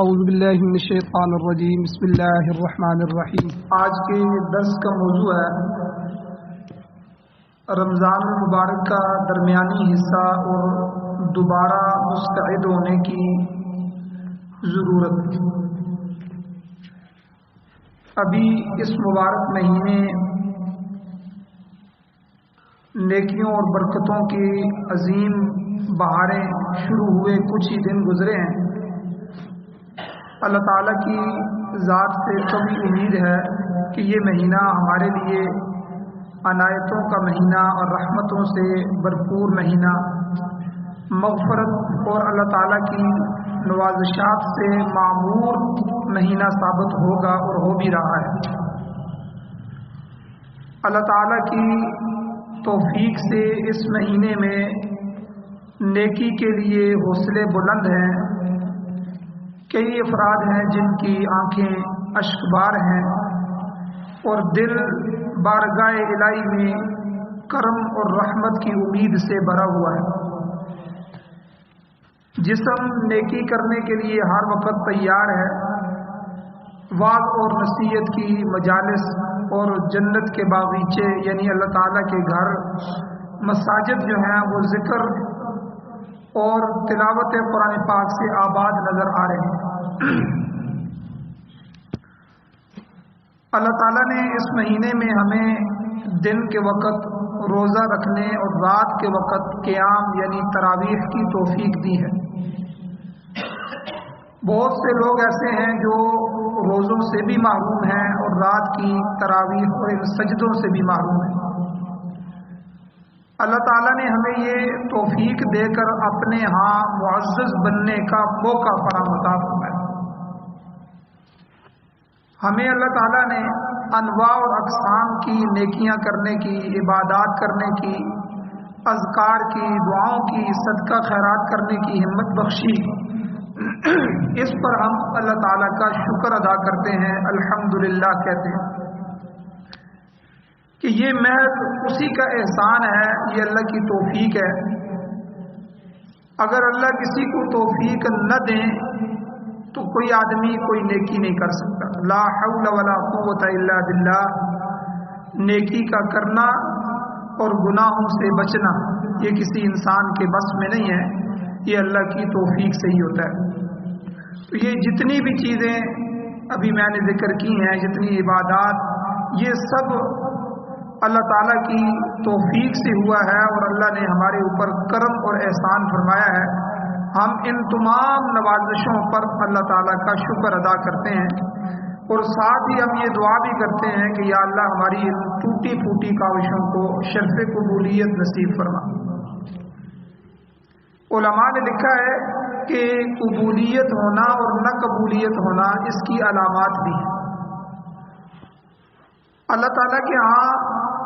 اعوذ باللہ من الشیطان الرجیم بسم اللہ الرحمن الرحیم۔ آج کے درس کا موضوع ہے رمضان المبارک کا درمیانی حصہ اور دوبارہ مستعد ہونے کی ضرورت۔ ابھی اس مبارک مہینے نیکیوں اور برکتوں کی عظیم بہاریں شروع ہوئے کچھ ہی دن گزرے ہیں۔ اللہ تعالیٰ کی ذات سے کبھی امید ہے کہ یہ مہینہ ہمارے لیے عنایتوں کا مہینہ اور رحمتوں سے بھرپور مہینہ، مغفرت اور اللہ تعالیٰ کی نوازشات سے معمور مہینہ ثابت ہوگا اور ہو بھی رہا ہے۔ اللہ تعالیٰ کی توفیق سے اس مہینے میں نیکی کے لیے حوصلے بلند ہیں۔ کئی افراد ہیں جن کی آنکھیں اشکبار ہیں اور دل بارگاہ الہی میں کرم اور رحمت کی امید سے بھرا ہوا ہے۔ جسم نیکی کرنے کے لیے ہر وقت تیار ہے۔ وعظ اور نصیحت کی مجالس اور جنت کے باغیچے یعنی اللہ تعالیٰ کے گھر مساجد جو ہیں وہ ذکر اور تلاوت قرآن پاک سے آباد نظر آ رہے ہیں۔ اللہ تعالیٰ نے اس مہینے میں ہمیں دن کے وقت روزہ رکھنے اور رات کے وقت قیام یعنی تراویح کی توفیق دی ہے۔ بہت سے لوگ ایسے ہیں جو روزوں سے بھی محروم ہیں اور رات کی تراویح اور سجدوں سے بھی محروم ہیں۔ اللہ تعالیٰ نے ہمیں یہ توفیق دے کر اپنے ہاں معزز بننے کا موقع فراہم فرمایا۔ ہمیں اللہ تعالیٰ نے انواع اور اقسام کی نیکیاں کرنے کی، عبادات کرنے کی، اذکار کی، دعاؤں کی، صدقہ خیرات کرنے کی ہمت بخشی۔ اس پر ہم اللہ تعالیٰ کا شکر ادا کرتے ہیں، الحمدللہ کہتے ہیں کہ یہ محض اسی کا احسان ہے، یہ اللہ کی توفیق ہے۔ اگر اللہ کسی کو توفیق نہ دیں تو کوئی آدمی کوئی نیکی نہیں کر سکتا۔ لا حول ولا قوت الا باللہ، نیکی کا کرنا اور گناہوں سے بچنا یہ کسی انسان کے بس میں نہیں ہے، یہ اللہ کی توفیق سے ہی ہوتا ہے۔ تو یہ جتنی بھی چیزیں ابھی میں نے ذکر کی ہیں، جتنی عبادات، یہ سب اللہ تعالیٰ کی توفیق سے ہوا ہے اور اللہ نے ہمارے اوپر کرم اور احسان فرمایا ہے۔ ہم ان تمام نوازشوں پر اللہ تعالیٰ کا شکر ادا کرتے ہیں اور ساتھ ہی ہم یہ دعا بھی کرتے ہیں کہ یا اللہ ہماری ان ٹوٹی پھوٹی کاوشوں کو شرف قبولیت نصیب فرما۔ علماء نے لکھا ہے کہ قبولیت ہونا اور نہ قبولیت ہونا اس کی علامات بھی ہیں۔ اللہ تعالیٰ کے ہاں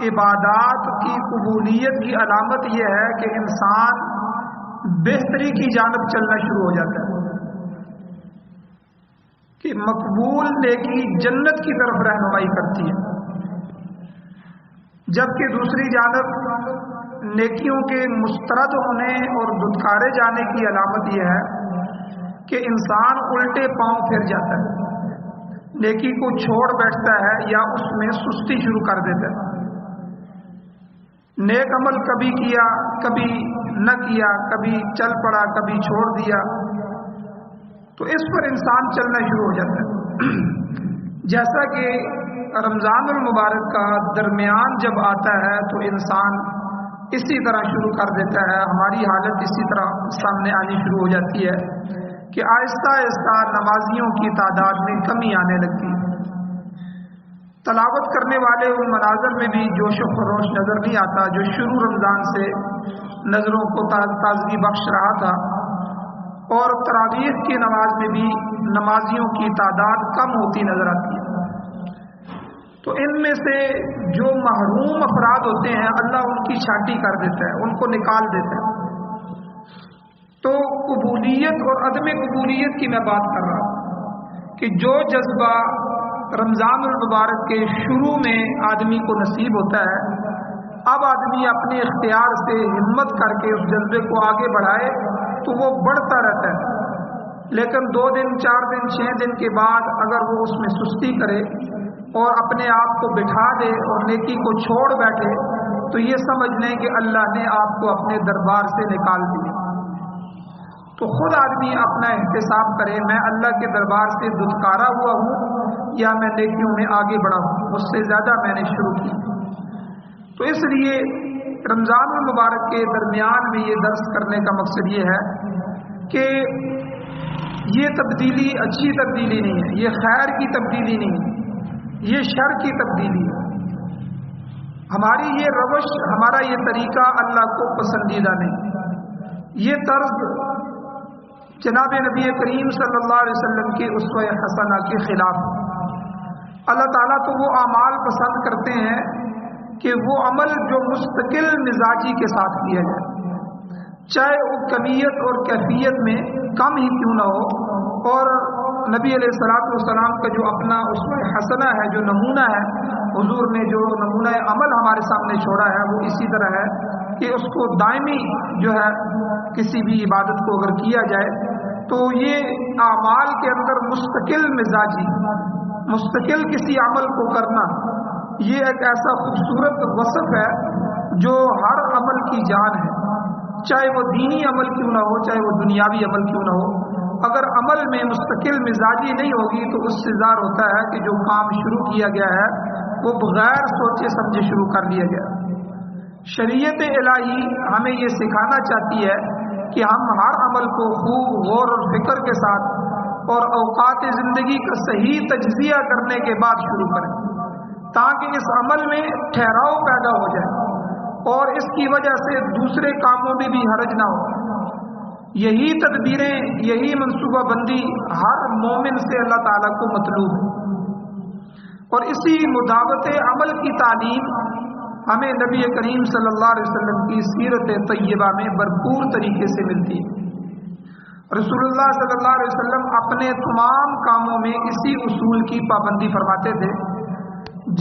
عبادات کی قبولیت کی علامت یہ ہے کہ انسان بہتری کی جانب چلنا شروع ہو جاتا ہے، کہ مقبول نیکی جنت کی طرف رہنمائی کرتی ہے، جبکہ دوسری جانب نیکیوں کے مسترد ہونے اور دھتکارے جانے کی علامت یہ ہے کہ انسان الٹے پاؤں پھر جاتا ہے، نیکی کو چھوڑ بیٹھتا ہے یا اس میں سستی شروع کر دیتا ہے۔ نیک عمل کبھی کیا کبھی نہ کیا، کبھی چل پڑا کبھی چھوڑ دیا، تو اس پر انسان چلنا شروع ہو جاتا ہے۔ جیسا کہ رمضان المبارک کا درمیان جب آتا ہے تو انسان اسی طرح شروع کر دیتا ہے، ہماری حالت اسی طرح سامنے آنی شروع ہو جاتی ہے کہ آہستہ آہستہ نمازیوں کی تعداد میں کمی آنے لگتی ہے۔ تلاوت کرنے والے ان مناظر میں بھی جوش و خروش نظر نہیں آتا جو شروع رمضان سے نظروں کو تازگی بخش رہا تھا، اور تراویح کی نماز میں بھی نمازیوں کی تعداد کم ہوتی نظر آتی ہے۔ تو ان میں سے جو محروم افراد ہوتے ہیں اللہ ان کی چھانٹی کر دیتا ہے، ان کو نکال دیتا ہے۔ تو قبولیت اور عدم قبولیت کی میں بات کر رہا ہوں کہ جو جذبہ رمضان المبارک کے شروع میں آدمی کو نصیب ہوتا ہے، اب آدمی اپنے اختیار سے ہمت کر کے اس جذبے کو آگے بڑھائے تو وہ بڑھتا رہتا ہے، لیکن 2 دن 4 دن 6 دن کے بعد اگر وہ اس میں سستی کرے اور اپنے آپ کو بٹھا دے اور نیکی کو چھوڑ بیٹھے تو یہ سمجھ لیں کہ اللہ نے آپ کو اپنے دربار سے نکال دیا۔ تو خود آدمی اپنا احتساب کرے، میں اللہ کے دربار سے دھتکارا ہوا ہوں یا میں نیکیوں میں آگے بڑھا ہوں، اس سے زیادہ میں نے شروع کی۔ تو اس لیے رمضان المبارک کے درمیان میں یہ درس کرنے کا مقصد یہ ہے کہ یہ تبدیلی اچھی تبدیلی نہیں ہے، یہ خیر کی تبدیلی نہیں ہے، یہ شر کی تبدیلی ہے۔ ہماری یہ روش، ہمارا یہ طریقہ اللہ کو پسندیدہ نہیں، یہ طرز جناب نبی کریم صلی اللہ علیہ وسلم کے اسوہ حسنہ کے خلاف۔ اللہ تعالیٰ تو وہ اعمال پسند کرتے ہیں کہ وہ عمل جو مستقل مزاجی کے ساتھ کیا جائے، چاہے وہ کمیت اور کیفیت میں کم ہی کیوں نہ ہو۔ اور نبی علیہ الصلوۃ والسلام کا جو اپنا اسوہ حسنہ ہے، جو نمونہ ہے، حضور نے جو نمونہ عمل ہمارے سامنے چھوڑا ہے وہ اسی طرح ہے کہ اس کو دائمی جو ہے کسی بھی عبادت کو اگر کیا جائے تو یہ اعمال کے اندر مستقل مزاجی، مستقل کسی عمل کو کرنا، یہ ایک ایسا خوبصورت وصف ہے جو ہر عمل کی جان ہے، چاہے وہ دینی عمل کیوں نہ ہو، چاہے وہ دنیاوی عمل کیوں نہ ہو۔ اگر عمل میں مستقل مزاجی نہیں ہوگی تو اس سے ظاہر ہوتا ہے کہ جو کام شروع کیا گیا ہے وہ بغیر سوچے سمجھے شروع کر لیا گیا۔ شریعت الہی ہمیں یہ سکھانا چاہتی ہے کہ ہم ہر عمل کو خوب غور اور فکر کے ساتھ اور اوقات زندگی کا صحیح تجزیہ کرنے کے بعد شروع کریں، تاکہ اس عمل میں ٹھہراؤ پیدا ہو جائے اور اس کی وجہ سے دوسرے کاموں میں بھی حرج نہ ہو۔ یہی تدبیریں، یہی منصوبہ بندی ہر مومن سے اللہ تعالیٰ کو مطلوب ہے، اور اسی مداوت عمل کی تعلیم ہمیں نبی کریم صلی اللہ علیہ وسلم کی سیرت طیبہ میں بھرپور طریقے سے ملتی ہے۔ رسول اللہ صلی اللہ علیہ وسلم اپنے تمام کاموں میں اسی اصول کی پابندی فرماتے تھے۔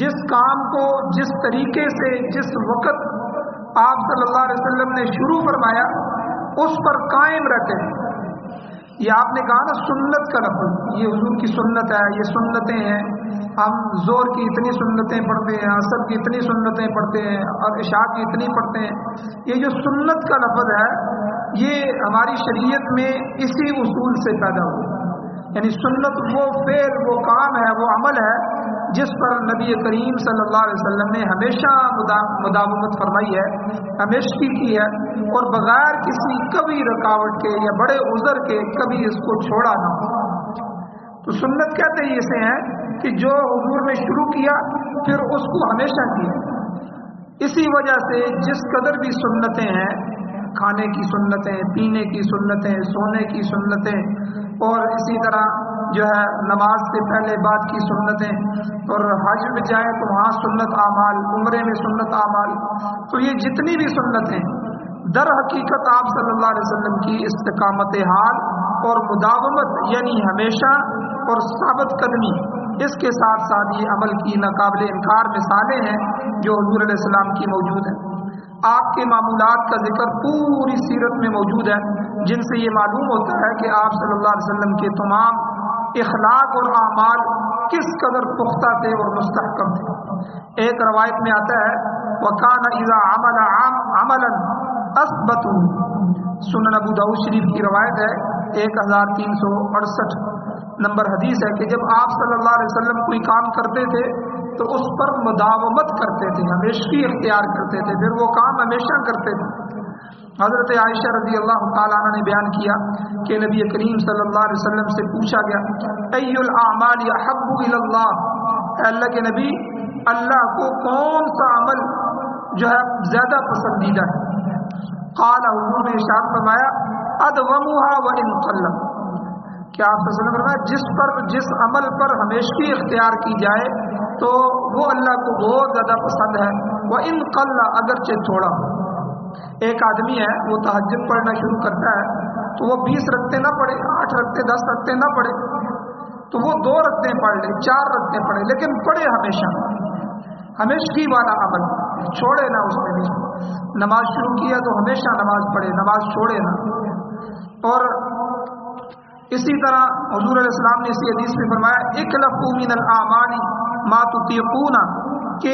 جس کام کو جس طریقے سے جس وقت آپ صلی اللہ علیہ وسلم نے شروع فرمایا اس پر قائم رہتے ہیں۔ یہ آپ نے کہا نا سنت کا لفظ، یہ حضور کی سنت ہے، یہ سنتیں ہیں، ہم زور کی اتنی سنتیں پڑھتے ہیں، عصر کی اتنی سنتیں پڑھتے ہیں اور عشاء کی اتنی پڑھتے ہیں۔ یہ جو سنت کا لفظ ہے یہ ہماری شریعت میں اسی اصول سے پیدا ہوا، یعنی سنت وہ فعل، وہ کام ہے، وہ عمل ہے جس پر نبی کریم صلی اللہ علیہ وسلم نے ہمیشہ مداومت فرمائی ہے، ہمیشہ کی ہے، اور بغیر کسی کبھی رکاوٹ کے یا بڑے عذر کے کبھی اس کو چھوڑا نہ ہو۔ تو سنت کہتے ہی اسے ہیں کہ جو حضور نے شروع کیا پھر اس کو ہمیشہ کیا۔ اسی وجہ سے جس قدر بھی سنتیں ہیں، کھانے کی سنتیں، پینے کی سنتیں، سونے کی سنتیں، اور اسی طرح جو ہے نماز سے پہلے بعد کی سنتیں، اور حج میں جائیں تو وہاں سنت اعمال، عمرے میں سنت اعمال، تو یہ جتنی بھی سنتیں در حقیقت آپ صلی اللہ علیہ وسلم کی استقامت حال اور مداومت یعنی ہمیشہ اور ثابت قدمی، اس کے ساتھ ساتھ یہ عمل کی ناقابل انکار مثالیں ہیں جو حضور علیہ السلام کی موجود ہیں۔ آپ کے معمولات کا ذکر پوری سیرت میں موجود ہے، جن سے یہ معلوم ہوتا ہے کہ آپ صلی اللہ علیہ وسلم کے تمام اخلاق اور اعمال کس قدر پختہ تھے اور مستحکم تھے۔ ایک روایت میں آتا ہے وَكَانَ إِذَا عَمَلَ عَمَلًا أَثْبَتُهُ، سنن ابو داؤد شریف کی روایت ہے، 1368 نمبر حدیث ہے کہ جب آپ صلی اللہ علیہ وسلم کوئی کام کرتے تھے تو اس پر مداومت کرتے تھے، ہمیشہ اختیار کرتے تھے، پھر وہ کام ہمیشہ کرتے تھے۔ حضرت عائشہ رضی اللہ تعالیٰ عنہ نے بیان کیا کہ نبی کریم صلی اللہ علیہ وسلم سے پوچھا گیا ای الاعمال احب الی اللہ، اے اللہ کے نبی اللہ کو کون سا عمل جو ہے زیادہ پسندیدہ ہے؟ قال، حضور نے ارشاد فرمایا ادومها وان قل، کہ آپ صلی اللہ علیہ وسلم فرمایا جس عمل پر ہمیشہ اختیار کی جائے تو وہ اللہ کو بہت زیادہ پسند ہے، وان قل، اگرچہ تھوڑا۔ ایک آدمی ہے وہ تہجد پڑھنا شروع کرتا ہے تو وہ 20 رکعتیں نہ پڑھے، 8 رکعتیں 10 رکعتیں نہ پڑھے، تو وہ 2 رکعتیں پڑھ لے، 4 رکعتیں پڑھے، لیکن پڑھے ہمیشہ والا عمل چھوڑے نہ۔ اس نے بھی نماز شروع کیا تو ہمیشہ نماز پڑھے، نماز چھوڑے نہ۔ اور اسی طرح حضور علیہ السلام نے اسی حدیث میں فرمایا اکلفوا من الاعمال ما تطيقون، کہ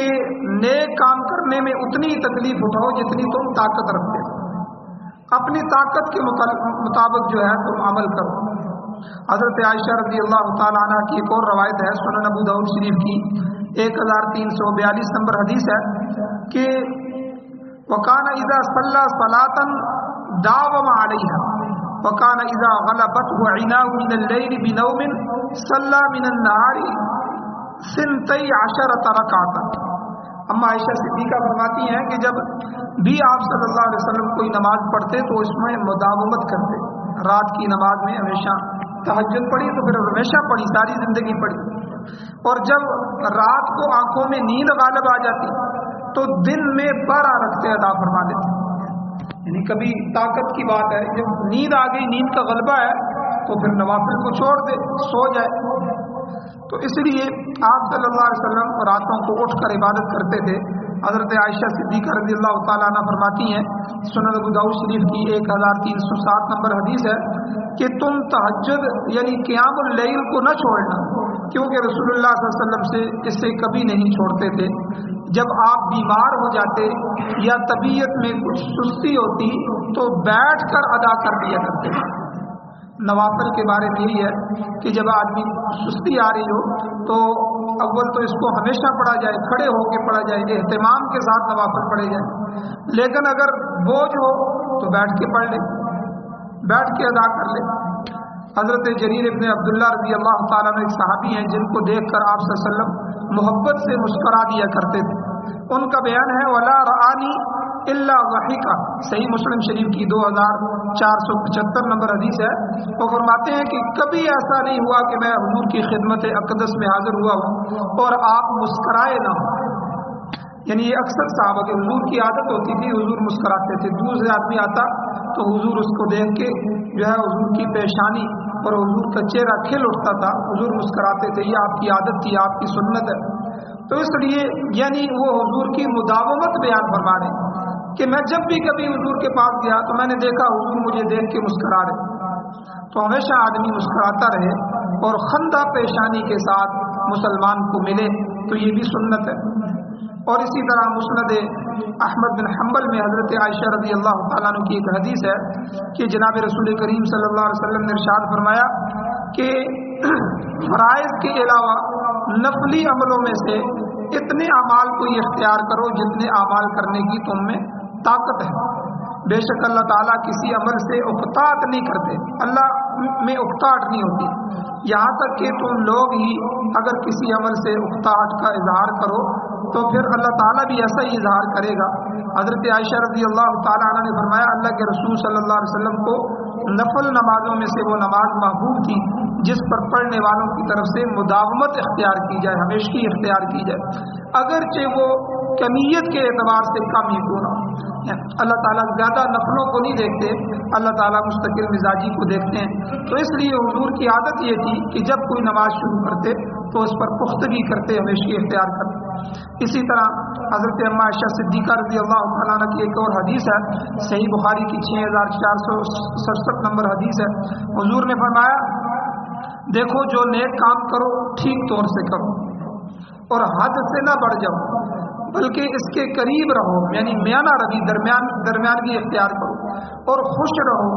نیک کام کرنے میں اتنی تکلیف اٹھاؤ جتنی تم طاقت رکھتے ہو، اپنی طاقت کے مطابق جو ہے تم عمل کرو۔ حضرت عائشہ رضی اللہ تعالیٰ عنہ کی ایک اور روایت ہے سنن ابو داؤد شریف کی 1342 نمبر حدیث ہے کہ وَكَانَ إِذَا صَلَّى صَلَاةً دَاوَمَ عَلَيْهَا وَكَانَ إِذَا غَلَبَتْهُ عِنَاهُ مِنَ اللَّيْلِ بِنَوْمٍ صَلَّى مِنَ النَّهَارِ 12 رَكْعَةً۔ اما عائشہ صدیقہ فرماتی ہیں کہ جب بھی آپ صلی اللہ علیہ وسلم کوئی نماز پڑھتے تو اس میں مداومت کرتے، رات کی نماز میں ہمیشہ تہجد پڑھی تو پھر ہمیشہ پڑھی، ساری زندگی پڑھی، اور جب رات کو آنکھوں میں نیند غالب آ جاتی تو دن میں 12 رکعتیں ادا فرما دیتے۔ یعنی کبھی طاقت کی بات ہے، جب نیند آ گئی، نیند کا غلبہ ہے تو پھر نوافل کو چھوڑ دے، سو جائے۔ تو اس لیے آپ صلی اللہ علیہ وسلم راتوں کو اٹھ کر عبادت کرتے تھے۔ حضرت عائشہ صدیقہ رضی اللہ تعالیٰ عنہ فرماتی ہیں سنن ابو داؤد شریف کی 1307 نمبر حدیث ہے کہ تم تہجد یعنی قیام اللیل کو نہ چھوڑنا، کیونکہ رسول اللہ صلی اللہ علیہ وسلم سے اسے کبھی نہیں چھوڑتے تھے۔ جب آپ بیمار ہو جاتے یا طبیعت میں کچھ سستی ہوتی تو بیٹھ کر ادا کر دیا کرتے۔ نوافل کے بارے میں یہی ہے کہ جب آدمی سستی آ رہی ہو تو اول تو اس کو ہمیشہ پڑھا جائے، کھڑے ہو کے پڑھا جائے، اہتمام کے ساتھ نوافل پڑھے جائے، لیکن اگر بوجھ ہو تو بیٹھ کے پڑھ لے، بیٹھ کے ادا کر لے۔ حضرت جریر ابن عبداللہ رضی اللہ تعالیٰ عنہ ایک صحابی ہیں جن کو دیکھ کر آپ صلی اللہ علیہ وسلم محبت سے مسکرا دیا کرتے تھے۔ ان کا بیان ہے وَلَا رَآنِي إِلَّا ضَحِكَ، صحیح مسلم شریف کی 2475 نمبر حدیث ہے۔ وہ فرماتے ہیں کہ کبھی ایسا نہیں ہوا کہ میں حضور کی خدمت اقدس میں حاضر ہوا ہوں اور آپ مسکرائے نہ ہوں۔ یعنی یہ اکثر صحابہ کے حضور کی عادت ہوتی تھی، حضور مسکراتے تھے، دور سے آدمی آتا تو حضور اس کو دیکھ کے جو ہے حضور کی پیشانی اور حضور کا چہرہ کھل اٹھتا تھا، حضور مسکراتے تھے، یہ آپ کی عادت تھی، آپ کی سنت ہے۔ تو اس لیے یعنی وہ حضور کی مداومت بیان فرما رہے کہ میں جب بھی کبھی حضور کے پاس گیا تو میں نے دیکھا حضور مجھے دیکھ کے مسکرا رہے۔ تو ہمیشہ آدمی مسکراتا رہے اور خندہ پیشانی کے ساتھ مسلمان کو ملے تو یہ بھی سنت ہے۔ اور اسی طرح مسند احمد بن حنبل میں حضرت عائشہ رضی اللہ تعالیٰ عنہ کی ایک حدیث ہے کہ جناب رسول کریم صلی اللہ علیہ وسلم نے ارشاد فرمایا کہ فرائض کے علاوہ نفلی عملوں میں سے اتنے اعمال کو اختیار کرو جتنے اعمال کرنے کی تم میں طاقت ہے۔ بے شک اللہ تعالیٰ کسی عمل سے اقتاط نہیں کرتے، اللہ میں اقتاٹ نہیں ہوتی، یہاں تک کہ تم لوگ ہی اگر کسی عمل سے اقتاٹ کا اظہار کرو تو پھر اللہ تعالیٰ بھی ایسا ہی اظہار کرے گا۔ حضرت عائشہ رضی اللہ تعالیٰ عنہ نے فرمایا اللہ کے رسول صلی اللہ علیہ وسلم کو نفل نمازوں میں سے وہ نماز محبوب تھی جس پر پڑھنے والوں کی طرف سے مداومت اختیار کی جائے، ہمیشگی اختیار کی جائے، اگرچہ وہ کمیت کے اعتبار سے کم ہی کیوں نہ ہو۔ اللہ تعالیٰ زیادہ نفلوں کو نہیں دیکھتے، اللہ تعالیٰ مستقل مزاجی کو دیکھتے ہیں۔ تو اس لیے حضور کی عادت یہ تھی کہ جب کوئی نماز شروع کرتے تو اس پر پختگی کرتے، ہمیشگی اختیار کرتے۔ اسی طرح حضرت اما عائشہ صدیقہ رضی اللہ تعالیٰ عنہ کی ایک اور حدیث ہے، صحیح بخاری کی 6467 نمبر حدیث ہے۔ حضور نے فرمایا دیکھو جو نیک کام کرو ٹھیک طور سے کرو اور حد سے نہ بڑھ جاؤ بلکہ اس کے قریب رہو، یعنی میانہ روی درمیانگی اختیار کرو اور خوش رہو،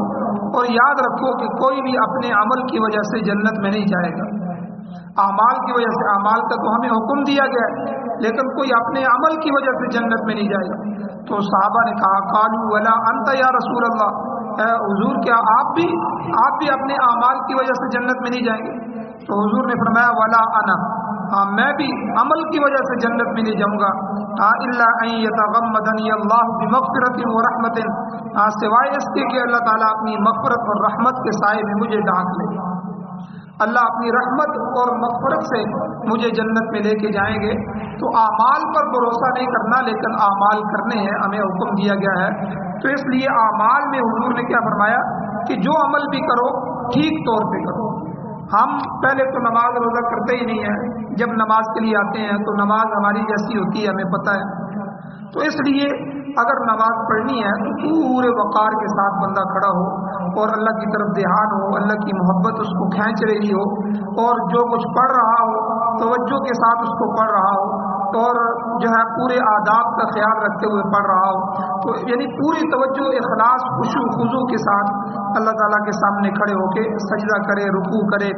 اور یاد رکھو کہ کوئی بھی اپنے عمل کی وجہ سے جنت میں نہیں جائے گا۔ اعمال کی وجہ سے، اعمال کا تو ہمیں حکم دیا گیا ہے لیکن کوئی اپنے عمل کی وجہ سے جنت میں نہیں جائے گا۔ تو صحابہ نے کہا قالوا ولا انت یا رسول اللہ، اے حضور کیا آپ بھی اپنے اعمال کی وجہ سے جنت میں نہیں جائیں گے؟ تو حضور نے فرمایا ولا انا، ہاں میں بھی عمل کی وجہ سے جنت میں نہیں جاؤں گا، الا ان یتغمدنی اللہ بمغفرۃ ورحمۃ، سوائے اس کے کہ اللہ تعالیٰ اپنی مغفرت اور رحمت کے سائے میں مجھے ڈھانپ لے، اللہ اپنی رحمت اور مغفرت سے مجھے جنت میں لے کے جائیں گے۔ تو اعمال پر بھروسہ نہیں کرنا لیکن اعمال کرنے ہیں، ہمیں حکم دیا گیا ہے۔ تو اس لیے اعمال میں حضور نے کیا فرمایا کہ جو عمل بھی کرو ٹھیک طور پہ کرو۔ ہم پہلے تو نماز روزہ کرتے ہی نہیں ہیں، جب نماز کے لیے آتے ہیں تو نماز ہماری جیسی ہوتی ہے ہمیں پتہ ہے، تو اس لیے اگر نماز پڑھنی ہے تو پورے وقار کے ساتھ بندہ کھڑا ہو اور اللہ کی طرف دھیان ہو، اللہ کی محبت اس کو کھینچ رہی ہو، اور جو کچھ پڑھ رہا ہو توجہ کے ساتھ اس کو پڑھ رہا ہو، اور جو ہے پورے آداب کا خیال رکھتے ہوئے پڑھ رہا ہو، تو یعنی پوری توجہ اخلاص خشوع خضوع کے ساتھ اللہ تعالیٰ کے سامنے کھڑے ہو کے سجدہ کرے، رکوع کرے،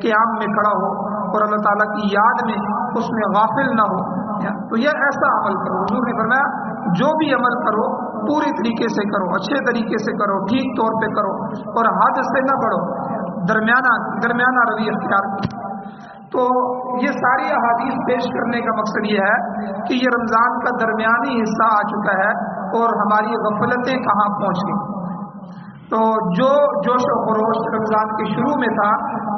قیام میں کھڑا ہو اور اللہ تعالیٰ کی یاد میں اس میں غافل نہ ہو، تو یہ ایسا عمل کرو۔ حضور نے فرمایا جو بھی عمل کرو پوری طریقے سے کرو، اچھے طریقے سے کرو، ٹھیک طور پہ کرو اور حد سے نہ بڑھو، درمیانہ رویہ اختیار کرو۔ تو یہ ساری احادیث پیش کرنے کا مقصد یہ ہے کہ یہ رمضان کا درمیانی حصہ آ چکا ہے اور ہماری غفلتیں کہاں پہنچ گئی۔ تو جو جوش و خروش رمضان کے شروع میں تھا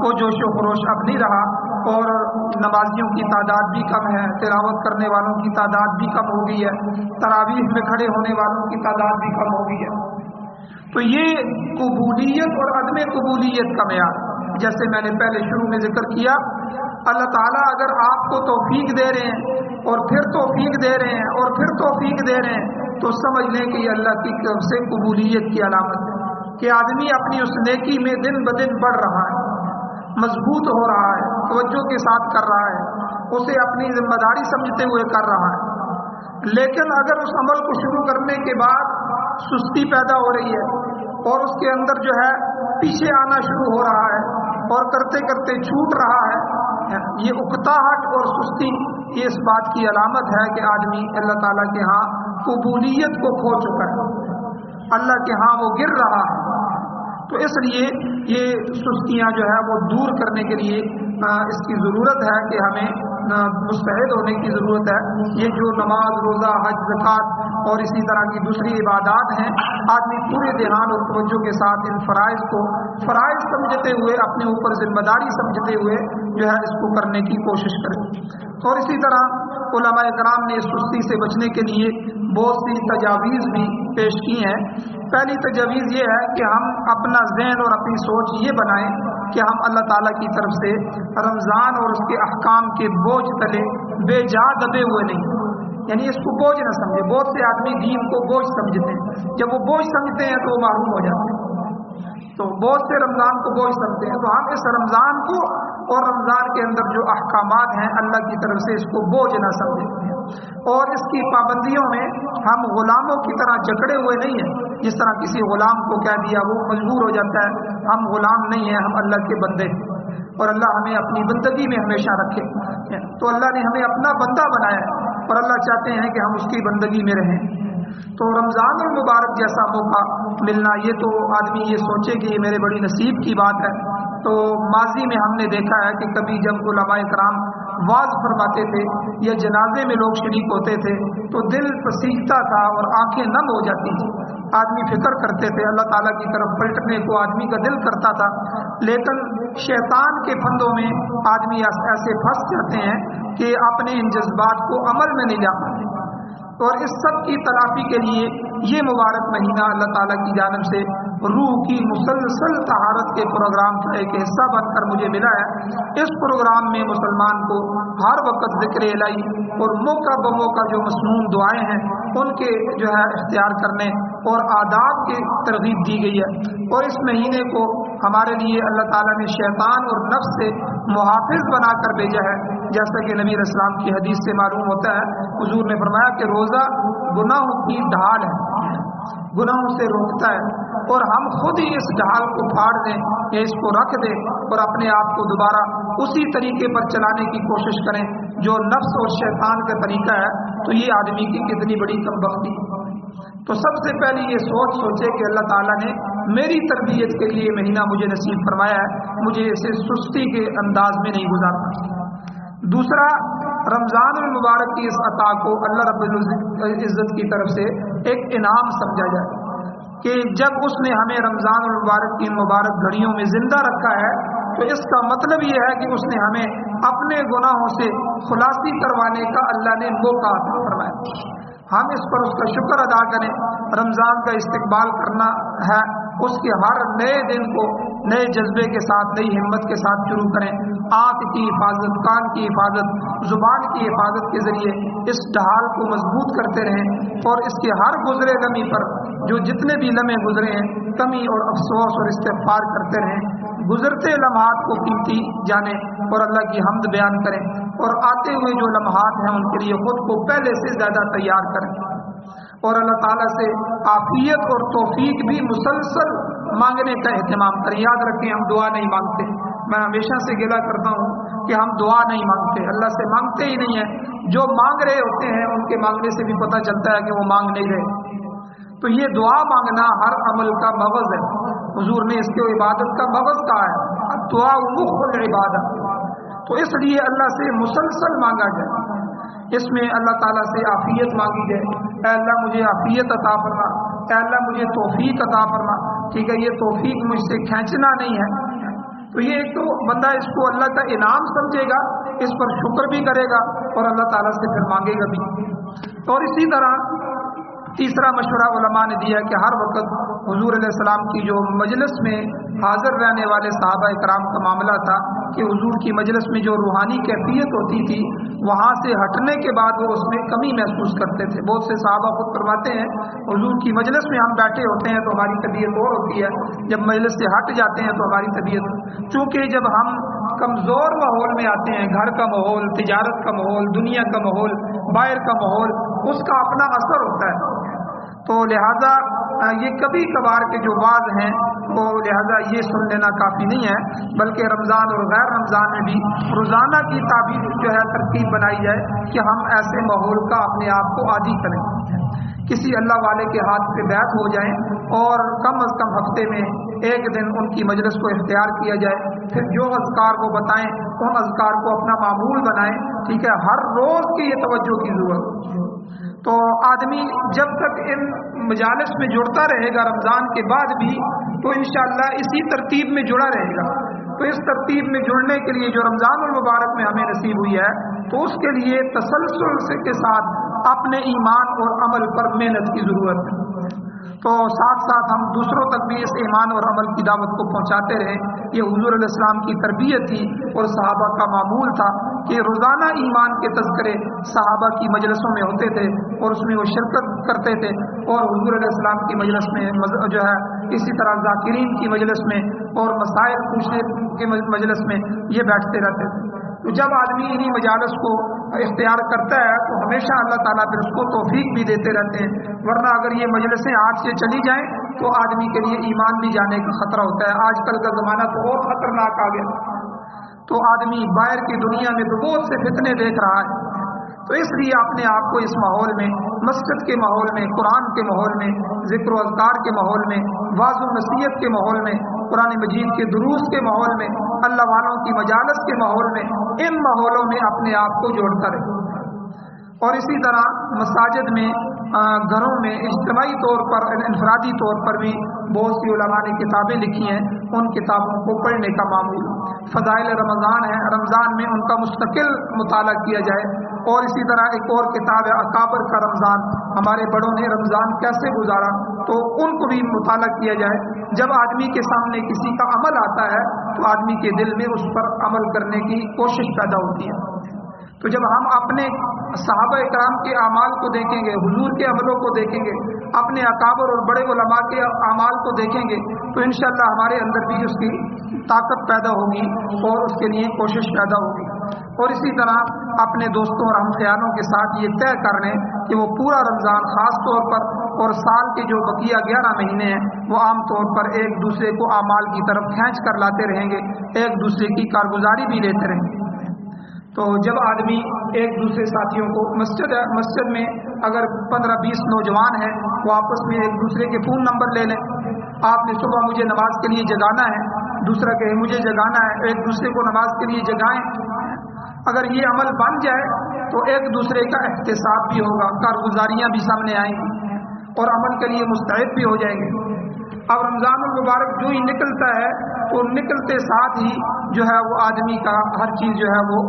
وہ جوش و خروش اب نہیں رہا، اور نمازیوں کی تعداد بھی کم ہے، تلاوت کرنے والوں کی تعداد بھی کم ہو گئی ہے، تراویح میں کھڑے ہونے والوں کی تعداد بھی کم ہو گئی ہے۔ تو یہ قبولیت اور عدم قبولیت کا معیار، جیسے میں نے پہلے شروع میں ذکر کیا، اللہ تعالیٰ اگر آپ کو توفیق دے رہے ہیں اور پھر توفیق دے رہے ہیں اور پھر توفیق دے رہے ہیں تو سمجھ لیں کہ یہ اللہ کی طرف سے قبولیت کی علامت ہے کہ آدمی اپنی اس نیکی میں دن بدن بڑھ رہا ہے، مضبوط ہو رہا ہے، توجہ کے ساتھ کر رہا ہے، اسے اپنی ذمہ داری سمجھتے ہوئے کر رہا ہے۔ لیکن اگر اس عمل کو شروع کرنے کے بعد سستی پیدا ہو رہی ہے اور اس کے اندر جو ہے پیچھے آنا شروع ہو رہا ہے اور کرتے کرتے چھوٹ رہا ہے، یہ اکتاہٹ اور سستی یہ اس بات کی علامت ہے کہ آدمی اللہ تعالیٰ کے ہاں قبولیت کو کھو چکا ہے، اللہ کے ہاں وہ گر رہا ہے۔ تو اس لیے یہ سستیاں جو ہے وہ دور کرنے کے لیے اس کی ضرورت ہے کہ ہمیں مستعد ہونے کی ضرورت ہے۔ یہ جو نماز، روزہ، حج، زکوٰۃ اور اسی طرح کی دوسری عبادات ہیں، آدمی پورے دھیان اور توجہ کے ساتھ ان فرائض کو فرائض سمجھتے ہوئے، اپنے اوپر ذمہ داری سمجھتے ہوئے جو ہے اس کو کرنے کی کوشش کرے۔ اور اسی طرح علماء کرام نے اس سستی سے بچنے کے لیے بہت سی تجاویز بھی پیش کی ہیں۔ پہلی تجاویز یہ ہے کہ ہم اپنا ذہن اور اپنی سوچ یہ بنائیں کہ ہم اللہ تعالیٰ کی طرف سے رمضان اور اس کے احکام کے بوجھ تلے بے جا دبے ہوئے نہیں، یعنی اس کو بوجھ نہ سمجھے۔ بہت سے آدمی دین کو بوجھ سمجھتے ہیں، جب وہ بوجھ سمجھتے ہیں تو وہ معروم ہو جاتے ہیں۔ تو بہت سے رمضان کو بوجھ سمجھتے ہیں، تو ہم اس رمضان کو اور رمضان کے اندر جو احکامات ہیں اللہ کی طرف سے اس کو بوجھ نہ سمجھیں، اور اس کی پابندیوں میں ہم غلاموں کی طرح جکڑے ہوئے نہیں ہیں۔ جس طرح کسی غلام کو کہہ دیا وہ مجبور ہو جاتا ہے، ہم غلام نہیں ہیں، ہم اللہ کے بندے ہیں اور اللہ ہمیں اپنی بندگی میں ہمیشہ رکھے۔ تو اللہ نے ہمیں اپنا بندہ بنایا ہے اور اللہ چاہتے ہیں کہ ہم اس کی بندگی میں رہیں۔ تو رمضان المبارک جیسا موقع ملنا، یہ تو آدمی یہ سوچے کہ یہ میرے بڑی نصیب کی بات ہے۔ تو ماضی میں ہم نے دیکھا ہے کہ کبھی جب علماء کرام واعظ فرماتے تھے یا جنازے میں لوگ شریک ہوتے تھے تو دل پسیجتا تھا اور آنکھیں نم ہو جاتی تھی، آدمی فکر کرتے تھے، اللہ تعالیٰ کی طرف پلٹنے کو آدمی کا دل کرتا تھا، لیکن شیطان کے پھندوں میں آدمی ایسے پھنس جاتے ہیں کہ اپنے ان جذبات کو عمل میں نہیں لا پاتے۔ اور اس سب کی تلافی کے لیے یہ مبارک مہینہ اللہ تعالیٰ کی جانب سے روح کی مسلسل طہارت کے پروگرام کا ایک حصہ بن کر مجھے ملا ہے۔ اس پروگرام میں مسلمان کو ہر وقت ذکر الہی اور موقع بموقع جو مسنون دعائیں ہیں ان کے جو ہے اختیار کرنے اور آداب کی ترغیب دی گئی ہے۔ اور اس مہینے کو ہمارے لیے اللہ تعالیٰ نے شیطان اور نفس سے محافظ بنا کر بھیجا ہے، جیسا کہ نبی علیہ السلام کی حدیث سے معلوم ہوتا ہے۔ حضور نے فرمایا کہ روزہ گناہوں کی ڈھال ہے، گناہوں سے روکتا ہے، اور ہم خود ہی اس ڈھال کو پھاڑ دیں یا اس کو رکھ دیں اور اپنے آپ کو دوبارہ اسی طریقے پر چلانے کی کوشش کریں جو نفس اور شیطان کا طریقہ ہے، تو یہ آدمی کی کتنی بڑی کمبختی۔ تو سب سے پہلے یہ سوچے کہ اللہ تعالیٰ نے میری تربیت کے لیے مہینہ مجھے نصیب فرمایا ہے، مجھے اسے سستی کے انداز میں نہیں گزارنا۔ دوسرا، رمضان المبارک کی اس عطا کو اللہ رب العزت کی طرف سے ایک انعام سمجھا جائے کہ جب اس نے ہمیں رمضان المبارک کی مبارک گھڑیوں میں زندہ رکھا ہے تو اس کا مطلب یہ ہے کہ اس نے ہمیں اپنے گناہوں سے خلاصی کروانے کا اللہ نے موقع عطا فرمایا۔ ہم اس پر اس کا شکر ادا کریں، رمضان کا استقبال کرنا ہے، اس کے ہر نئے دن کو نئے جذبے کے ساتھ, نئی ہمت کے ساتھ شروع کریں. آنکھ کی حفاظت, کان کی حفاظت, زبان کی حفاظت کے ذریعے اس ڈھال کو مضبوط کرتے رہیں اور اس کے ہر گزرے لمحے پر جو جتنے بھی لمحے گزرے ہیں کمی اور افسوس اور استغفار کرتے رہیں. گزرتے لمحات کو قیمتی جانیں اور اللہ کی حمد بیان کریں, اور آتے ہوئے جو لمحات ہیں ان کے لیے خود کو پہلے سے زیادہ تیار کریں, اور اللہ تعالیٰ سے عافیت اور توفیق بھی مسلسل مانگنے کا اہتمام کریں. یاد رکھیں ہم دعا نہیں مانگتے. میں ہمیشہ سے گلہ کرتا ہوں کہ ہم دعا نہیں مانگتے, اللہ سے مانگتے ہی نہیں ہیں. جو مانگ رہے ہوتے ہیں ان کے مانگنے سے بھی پتہ چلتا ہے کہ وہ مانگ نہیں رہے. تو یہ دعا مانگنا ہر عمل کا مغز ہے. حضور نے اس کو عبادت کا مغز کہا ہے, دعا مخ العبادت. تو اس لیے اللہ سے مسلسل مانگا جائے. اس میں اللہ تعالیٰ سے عافیت مانگی جائے, اے اللہ مجھے عافیت عطا فرما, اے اللہ مجھے توفیق عطا فرما. ٹھیک ہے, یہ توفیق مجھ سے کھینچنا نہیں ہے. تو یہ ایک تو بندہ اس کو اللہ کا انعام سمجھے گا, اس پر شکر بھی کرے گا اور اللہ تعالیٰ سے پھر مانگے گا بھی. اور اسی طرح تیسرا مشورہ علماء نے دیا کہ ہر وقت حضور علیہ السلام کی جو مجلس میں حاضر رہنے والے صحابہ اکرام کا معاملہ تھا کہ حضور کی مجلس میں جو روحانی کیفیت ہوتی تھی وہاں سے ہٹنے کے بعد وہ اس میں کمی محسوس کرتے تھے. بہت سے صحابہ خود فرماتے ہیں حضور کی مجلس میں ہم بیٹھے ہوتے ہیں تو ہماری طبیعت اور ہوتی ہے, جب مجلس سے ہٹ جاتے ہیں تو ہماری طبیعت, چونکہ جب ہم کمزور ماحول میں آتے ہیں, گھر کا ماحول, تجارت کا ماحول, دنیا کا ماحول, باہر کا ماحول, اس کا اپنا اثر ہوتا ہے. تو لہذا یہ کبھی کبھار کے جو بعض ہیں وہ لہذا یہ سن لینا کافی نہیں ہے, بلکہ رمضان اور غیر رمضان میں بھی روزانہ کی تعبیر جو ہے ترتیب بنائی جائے کہ ہم ایسے ماحول کا اپنے آپ کو عادی کریں. کسی اللہ والے کے ہاتھ پہ بیعت ہو جائیں اور کم از کم ہفتے میں ایک دن ان کی مجلس کو اختیار کیا جائے, پھر جو اذکار وہ بتائیں ان اذکار کو اپنا معمول بنائیں. ٹھیک ہے, ہر روز کی یہ توجہ کی ضرورت. تو آدمی جب تک ان مجالس میں جڑتا رہے گا رمضان کے بعد بھی تو انشاءاللہ اسی ترتیب میں جڑا رہے گا. تو اس ترتیب میں جڑنے کے لیے جو رمضان المبارک میں ہمیں نصیب ہوئی ہے تو اس کے لیے تسلسل کے ساتھ اپنے ایمان اور عمل پر محنت کی ضرورت ہے. تو ساتھ ساتھ ہم دوسروں تک بھی اس ایمان اور عمل کی دعوت کو پہنچاتے رہیں. یہ حضور علیہ السلام کی تربیت تھی اور صحابہ کا معمول تھا کہ روزانہ ایمان کے تذکرے صحابہ کی مجلسوں میں ہوتے تھے اور اس میں وہ شرکت کرتے تھے, اور حضور علیہ السلام کی مجلس میں جو ہے اسی طرح ذاکرین کی مجلس میں اور مسائل پوچھنے کی مجلس میں یہ بیٹھتے رہتے تھے. تو جب آدمی انہی مجالس کو اختیار کرتا ہے تو ہمیشہ اللہ تعالیٰ پھر اس کو توفیق بھی دیتے رہتے ہیں, ورنہ اگر یہ مجلسیں آج سے چلی جائیں تو آدمی کے لیے ایمان بھی جانے کا خطرہ ہوتا ہے. آج کل کا زمانہ تو بہت خطرناک آ گیا, تو آدمی باہر کی دنیا میں تو بہت سے فتنے دیکھ رہا ہے. تو اس لیے اپنے آپ کو اس ماحول میں, مسجد کے ماحول میں, قرآن کے ماحول میں, ذکر و اذکار کے ماحول میں, واعظ و نصیحت کے ماحول میں, قرآن مجید کے دروس کے ماحول میں, اللہ والوں کی مجالس کے ماحول میں, ان ماحولوں میں اپنے آپ کو جوڑتا رہے. اور اسی طرح مساجد میں, گھروں میں اجتماعی طور پر, انفرادی طور پر بھی بہت سی علماء نے کتابیں لکھی ہیں, ان کتابوں کو پڑھنے کا معمول. فضائل رمضان ہے, رمضان میں ان کا مستقل مطالعہ کیا جائے. اور اسی طرح ایک اور کتاب ہے اکابر کا رمضان, ہمارے بڑوں نے رمضان کیسے گزارا, تو ان کو بھی مطالعہ کیا جائے. جب آدمی کے سامنے کسی کا عمل آتا ہے تو آدمی کے دل میں اس پر عمل کرنے کی کوشش پیدا ہوتی ہے. تو جب ہم اپنے صحابہ اکرام کے اعمال کو دیکھیں گے, حضور کے عملوں کو دیکھیں گے, اپنے اکابر اور بڑے علماء کے اعمال کو دیکھیں گے تو انشاءاللہ ہمارے اندر بھی اس کی طاقت پیدا ہوگی اور اس کے لیے کوشش پیدا ہوگی. اور اسی طرح اپنے دوستوں اور ہم خیالوں کے ساتھ یہ طے کر لیں کہ وہ پورا رمضان خاص طور پر اور سال کے جو بقیہ 11 مہینے ہیں وہ عام طور پر ایک دوسرے کو اعمال کی طرف کھینچ کر لاتے رہیں گے, ایک دوسرے کی کارگزاری بھی لیتے رہیں گے. تو جب آدمی ایک دوسرے ساتھیوں کو مسجد میں اگر 15-20 نوجوان ہیں وہ آپس میں ایک دوسرے کے فون نمبر لے لیں. آپ نے صبح مجھے نماز کے لیے جگانا ہے, دوسرا کہے مجھے جگانا ہے, ایک دوسرے کو نماز کے لیے جگائیں. اگر یہ عمل بن جائے تو ایک دوسرے کا احتساب بھی ہوگا, کارگزاریاں بھی سامنے آئیں گی اور عمل کے لیے مستعد بھی ہو جائیں گے. اب رمضان المبارک جو ہی نکلتا ہے تو نکلتے ساتھ ہی جو ہے وہ آدمی کا ہر چیز جو ہے وہ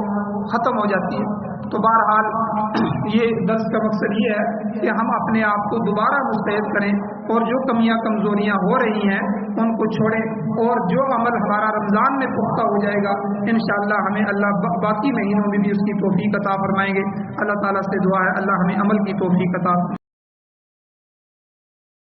ختم ہو جاتی ہے. تو بہرحال یہ درس کا مقصد یہ ہے کہ ہم اپنے آپ کو دوبارہ مستعد کریں اور جو کمیاں کمزوریاں ہو رہی ہیں ان کو چھوڑیں، اور جو عمل ہمارا رمضان میں پختہ ہو جائے گا انشاءاللہ ہمیں اللہ باقی مہینوں میں بھی اس کی توفیق عطا فرمائیں گے۔ اللہ تعالیٰ سے دعا ہے اللہ ہمیں عمل کی توفیق عطا